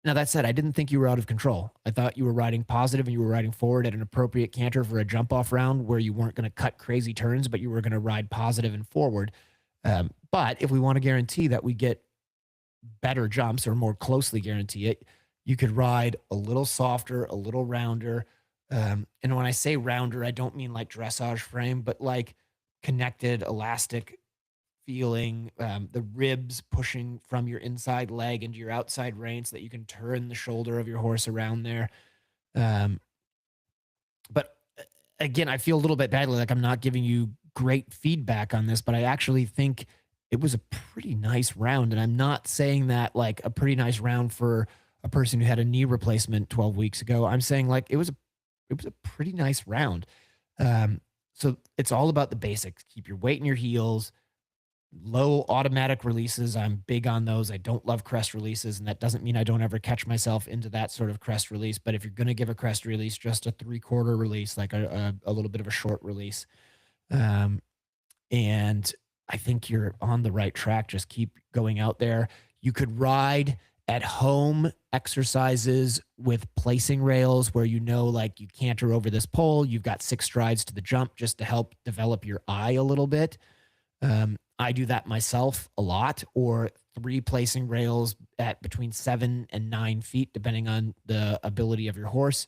Now, that said, I didn't think you were out of control. I thought you were riding positive and you were riding forward at an appropriate canter for a jump off round where you weren't going to cut crazy turns, but you were going to ride positive and forward. But if we want to guarantee that we get better jumps or more closely guarantee it, you could ride a little softer, a little rounder. And when I say rounder, I don't mean like dressage frame, but like connected, elastic feeling, the ribs pushing from your inside leg into your outside rein so that you can turn the shoulder of your horse around there. Um, but again, I feel a little bit badly like I'm not giving you great feedback on this, but I actually think it was a pretty nice round. And I'm not saying that like a pretty nice round for a person who had a knee replacement 12 weeks ago. I'm saying like it was a pretty nice round. So it's all about the basics. Keep your weight in your heels, low automatic releases. I'm big on those. I don't love crest releases, and that doesn't mean I don't ever catch myself into that sort of crest release. But if you're going to give a crest release, just a 3/4 release, like a little bit of a short release. And I think you're on the right track. Just keep going out there. You could ride at home exercises with placing rails where you know, like you canter over this pole. You've got 6 strides to the jump just to help develop your eye a little bit. I do that myself a lot, or 3 placing rails at between 7 and 9 feet, depending on the ability of your horse,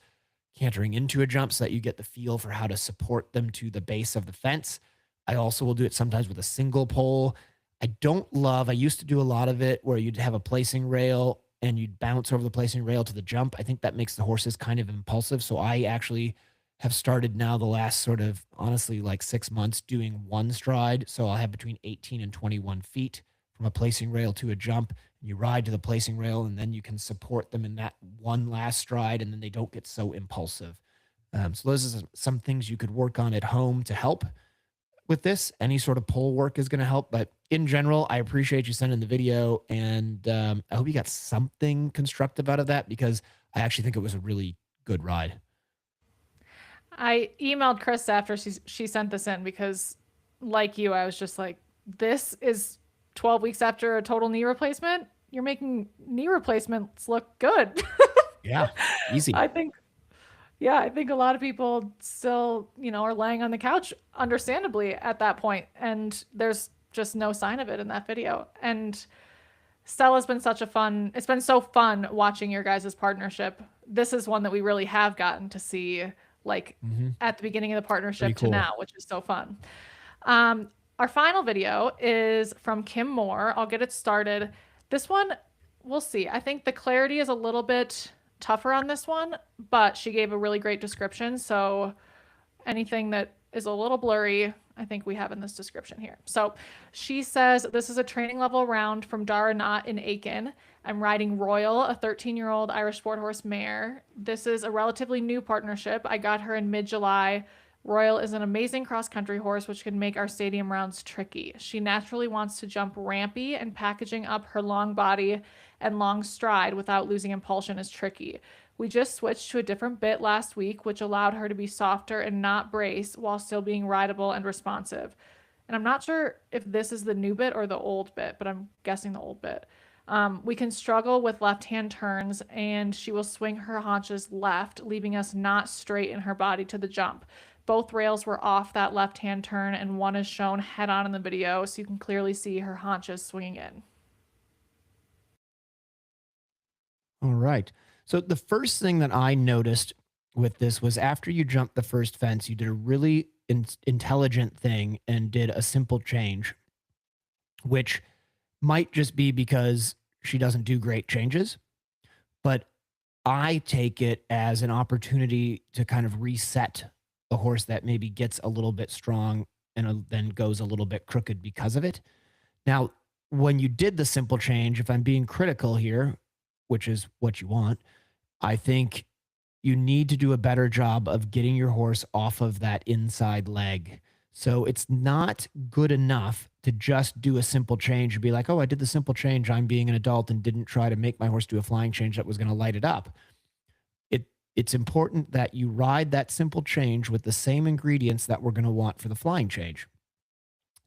cantering into a jump so that you get the feel for how to support them to the base of the fence. I also will do it sometimes with a single pole. I used to do a lot of it where you'd have a placing rail and you'd bounce over the placing rail to the jump. I think that makes the horses kind of impulsive. So I actually have started now the last sort of honestly like 6 months doing 1 stride. So I'll have between 18 and 21 feet from a placing rail to a jump. You ride to the placing rail and then you can support them in that 1 last stride, and then they don't get so impulsive. So those are some things you could work on at home to help with this. Any sort of pole work is going to help, but in general, I appreciate you sending the video, and I hope you got something constructive out of that because I actually think it was a really good ride. I emailed Chris after she sent this in because, like you, I was just like, this is 12 weeks after a total knee replacement. You're making knee replacements look good. Yeah, easy. I think, yeah, I think a lot of people still, are laying on the couch, understandably, at that point, and there's just no sign of it in that video. And Stella's been it's been so fun watching your guys' partnership. This is one that we really have gotten to see, like at the beginning of the partnership Pretty to cool. now, which is so fun. Our final video is from Kim Moore. I'll get it started. This one, we'll see. I think the clarity is a little bit tougher on this one, but she gave a really great description. So anything that is a little blurry, I think we have in this description here. So she says, this is a training level round from Dara Knott in Aiken. I'm riding Royal, a 13-year-old Irish sport horse mare. This is a relatively new partnership. I got her in mid-July Royal is an amazing cross-country horse which can make our stadium rounds tricky. She naturally wants to jump rampy, and packaging up her long body and long stride without losing impulsion is tricky. We just switched to a different bit last week, which allowed her to be softer and not brace while still being rideable and responsive. And I'm not sure if this is the new bit or the old bit, but I'm guessing the old bit. We can struggle with left hand turns, and she will swing her haunches left, leaving us not straight in her body to the jump. Both rails were off that left hand turn, and one is shown head on in the video, so you can clearly see her haunches swinging in. All right. So the first thing that I noticed with this was after you jumped the first fence, you did a really intelligent thing and did a simple change, which might just be because she doesn't do great changes, but I take it as an opportunity to kind of reset a horse that maybe gets a little bit strong and then goes a little bit crooked because of it. Now, when you did the simple change, if I'm being critical here, which is what you want, I think you need to do a better job of getting your horse off of that inside leg. So it's not good enough to just do a simple change and be like, oh, I did the simple change. I'm being an adult and didn't try to make my horse do a flying change that was going to light it up. It's important that you ride that simple change with the same ingredients that we're going to want for the flying change.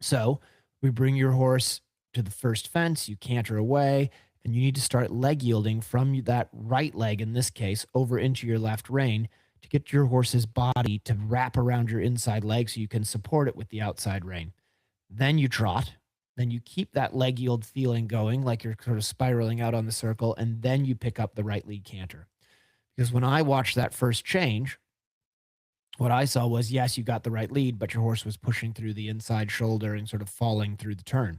So we bring your horse to the first fence, you canter away, and you need to start leg yielding from that right leg, in this case, over into your left rein to get your horse's body to wrap around your inside leg so you can support it with the outside rein. Then you trot. Then you keep that leg yield feeling going like you're sort of spiraling out on the circle, and then you pick up the right lead canter. Because when I watched that first change, what I saw was, yes, you got the right lead, but your horse was pushing through the inside shoulder and sort of falling through the turn.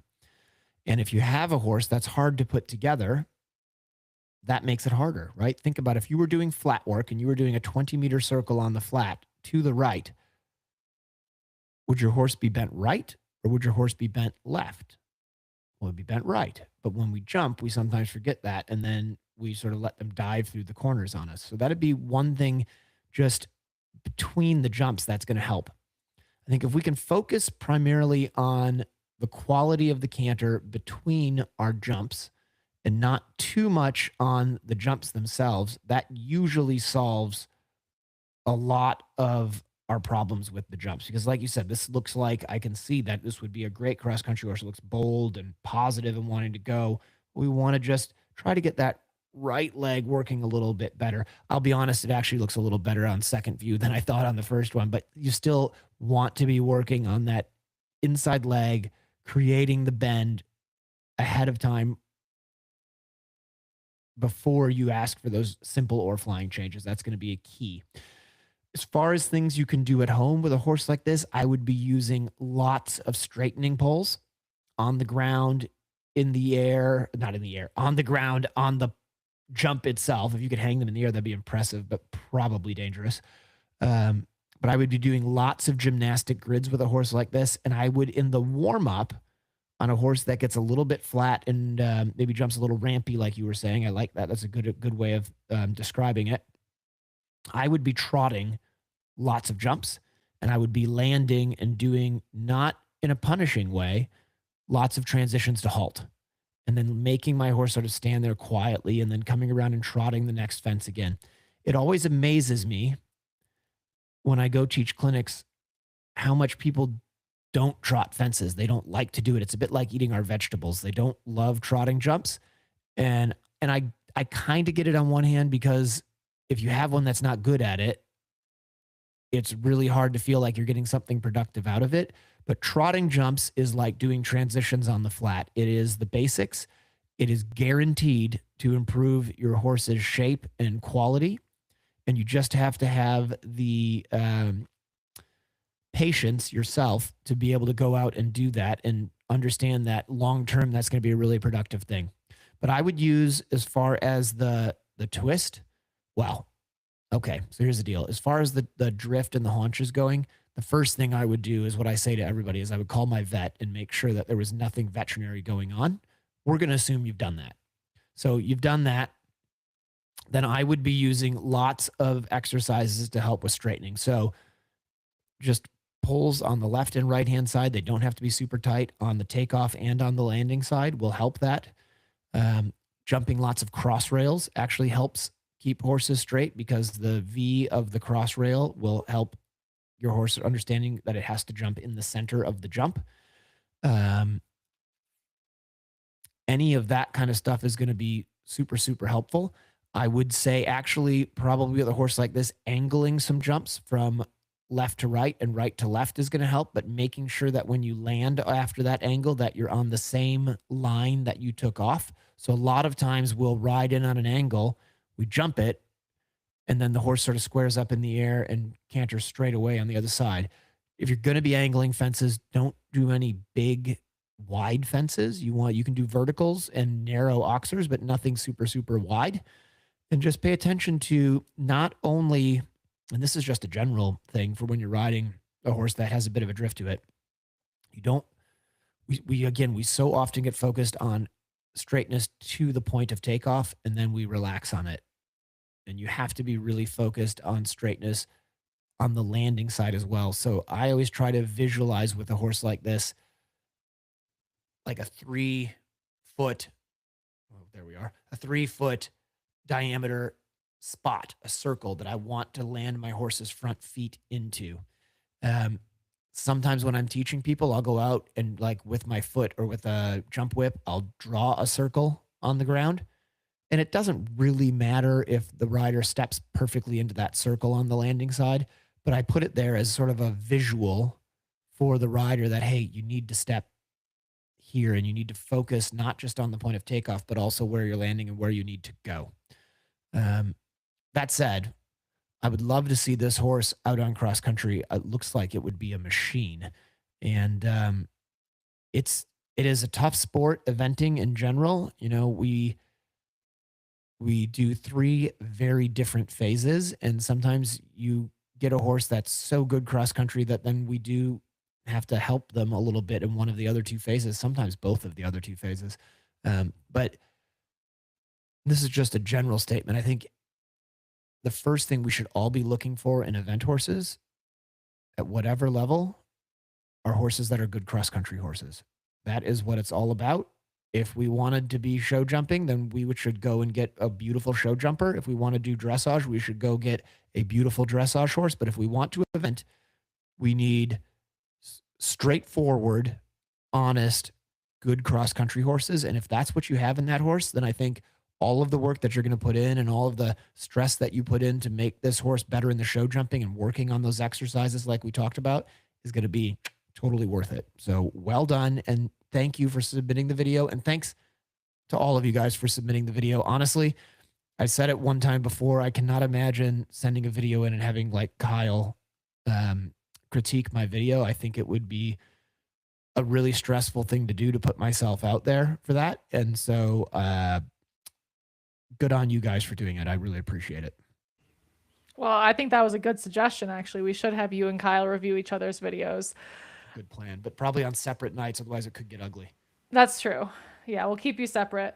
And if you have a horse that's hard to put together, that makes it harder, right? Think about if you were doing flat work and you were doing a 20-meter circle on the flat to the right, would your horse be bent right or would your horse be bent left? Well, it'd be bent right. But when we jump, we sometimes forget that, and then we sort of let them dive through the corners on us. So that'd be one thing just between the jumps that's going to help. I think if we can focus primarily on the quality of the canter between our jumps and not too much on the jumps themselves, that usually solves a lot of our problems with the jumps. Because like you said, this looks like I can see that this would be a great cross country horse. It looks bold and positive and wanting to go. We want to just try to get that right leg working a little bit better. I'll be honest, it actually looks a little better on second view than I thought on the first one, but you still want to be working on that inside leg, creating the bend ahead of time before you ask for those simple or flying changes. That's going to be a key. As far as things you can do at home with a horse like this, I would be using lots of straightening poles on the ground, in the air, not in the air, on the ground, on the jump itself. If you could hang them in the air, that'd be impressive, but probably dangerous. But I would be doing lots of gymnastic grids with a horse like this. And I would, in the warm up, on a horse that gets a little bit flat and maybe jumps a little rampy, like you were saying. I like that. That's a good way of describing it. I would be trotting lots of jumps, and I would be landing and doing, not in a punishing way, lots of transitions to halt, and then making my horse sort of stand there quietly and then coming around and trotting the next fence again. It always amazes me when I go teach clinics how much people don't trot fences. They don't like to do it. It's a bit like eating our vegetables. They don't love trotting jumps. And I kind of get it on one hand, because if you have one that's not good at it, it's really hard to feel like you're getting something productive out of it. But trotting jumps is like doing transitions on the flat. It is the basics. It is guaranteed to improve your horse's shape and quality. And you just have to have the patience yourself to be able to go out and do that and understand that long term, that's going to be a really productive thing. But I would use, as far as the twist, well, okay, so here's the deal. As far as the drift and the haunches going, the first thing I would do is what I say to everybody is I would call my vet and make sure that there was nothing veterinary going on. We're going to assume you've done that. So you've done that. Then I would be using lots of exercises to help with straightening. So just pulls on the left and right hand side. They don't have to be super tight on the takeoff and on the landing side will help that. Jumping lots of cross rails actually helps keep horses straight because the V of the cross rail will help your horse understanding that it has to jump in the center of the jump. Any of that kind of stuff is going to be super, super helpful. I would say actually probably with a horse like this, angling some jumps from left to right and right to left is going to help, but making sure that when you land after that angle that you're on the same line that you took off. So a lot of times we'll ride in on an angle, we jump it, and then the horse sort of squares up in the air and canters straight away on the other side. If you're going to be angling fences, don't do any big wide fences. You can do verticals and narrow oxers, but nothing super, super wide. And just pay attention to not only, and this is just a general thing for when you're riding a horse that has a bit of a drift to it. You don't, we so often get focused on straightness to the point of takeoff, and then we relax on it. And you have to be really focused on straightness on the landing side as well. So I always try to visualize with a horse like this, like a 3-foot, oh, there we are, a 3-foot diameter spot, a circle that I want to land my horse's front feet into. Sometimes when I'm teaching people, I'll go out and like with my foot or with a jump whip, I'll draw a circle on the ground. And it doesn't really matter if the rider steps perfectly into that circle on the landing side, but I put it there as sort of a visual for the rider that, hey, you need to step here and you need to focus not just on the point of takeoff, but also where you're landing and where you need to go. That said, I would love to see this horse out on cross country. It looks like it would be a machine. And it is a tough sport, eventing in general. You know, we do 3 very different phases, and sometimes you get a horse that's so good cross country that then we do have to help them a little bit in one of the other 2 phases, sometimes both of the other 2 phases. But this is just a general statement. I think the first thing we should all be looking for in event horses at whatever level are horses that are good cross country horses. That is what it's all about. If we wanted to be show jumping, then we should go and get a beautiful show jumper. If we want to do dressage, we should go get a beautiful dressage horse. But if we want to event, we need straightforward, honest, good cross country horses. And if that's what you have in that horse, then I think all of the work that you're going to put in and all of the stress that you put in to make this horse better in the show jumping and working on those exercises like we talked about is going to be totally worth it. So well done. And thank you for submitting the video. And thanks to all of you guys for submitting the video. Honestly, I said it one time before, I cannot imagine sending a video in and having like Kyle critique my video. I think it would be a really stressful thing to do to put myself out there for that. And so good on you guys for doing it. I really appreciate it. Well, I think that was a good suggestion, actually. We should have you and Kyle review each other's videos. Good plan, but probably on separate nights. Otherwise it could get ugly. That's true. Yeah, we'll keep you separate.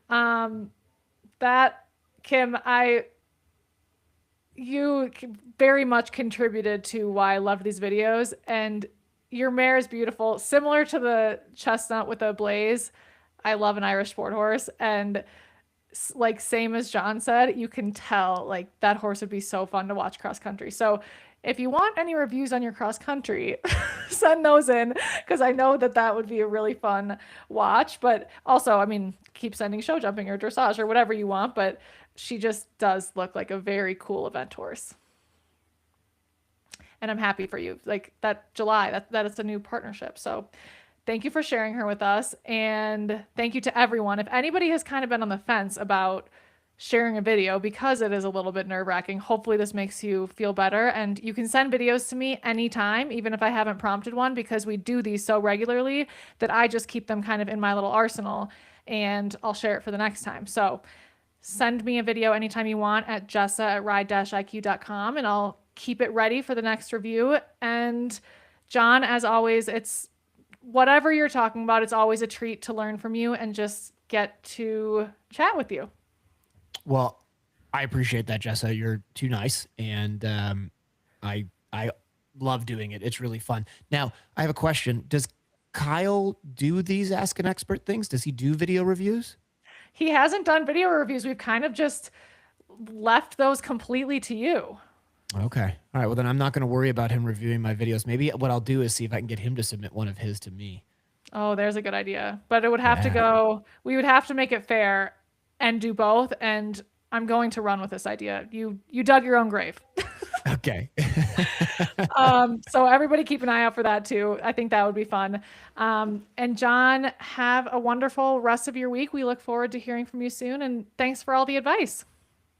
That, Kim, you very much contributed to why I loved these videos, and your mare is beautiful. Similar to the chestnut with a blaze, I love an Irish sport horse, and like same as John said, you can tell like that horse would be so fun to watch cross country. So if you want any reviews on your cross country, send those in because I know that that would be a really fun watch. But also, I mean, keep sending show jumping or dressage or whatever you want. But she just does look like a very cool event horse. And I'm happy for you. Like that July, that is a new partnership. So thank you for sharing her with us. And thank you to everyone. If anybody has kind of been on the fence about sharing a video because it is a little bit nerve-wracking, hopefully this makes you feel better. And you can send videos to me anytime, even if I haven't prompted one, because we do these so regularly that I just keep them kind of in my little arsenal and I'll share it for the next time. So send me a video anytime you want at jessa@ride-iq.com and I'll keep it ready for the next review. And John, as always, it's whatever you're talking about, it's always a treat to learn from you and just get to chat with you. Well, I appreciate that, Jessa. You're too nice. And I love doing it. It's really fun. Now, I have a question. Does Kyle do these Ask an Expert things? Does he do video reviews? He hasn't done video reviews. We've kind of just left those completely to you. Okay. All right. Well, then I'm not going to worry about him reviewing my videos. Maybe what I'll do is see if I can get him to submit one of his to me. Oh, there's a good idea. But it would have to Yeah. go, we would have to make it fair and do both. And I'm going to run with this idea. You dug your own grave. Okay. So everybody keep an eye out for that too. I think that would be fun. And Jon, have a wonderful rest of your week. We look forward to hearing from you soon. And thanks for all the advice.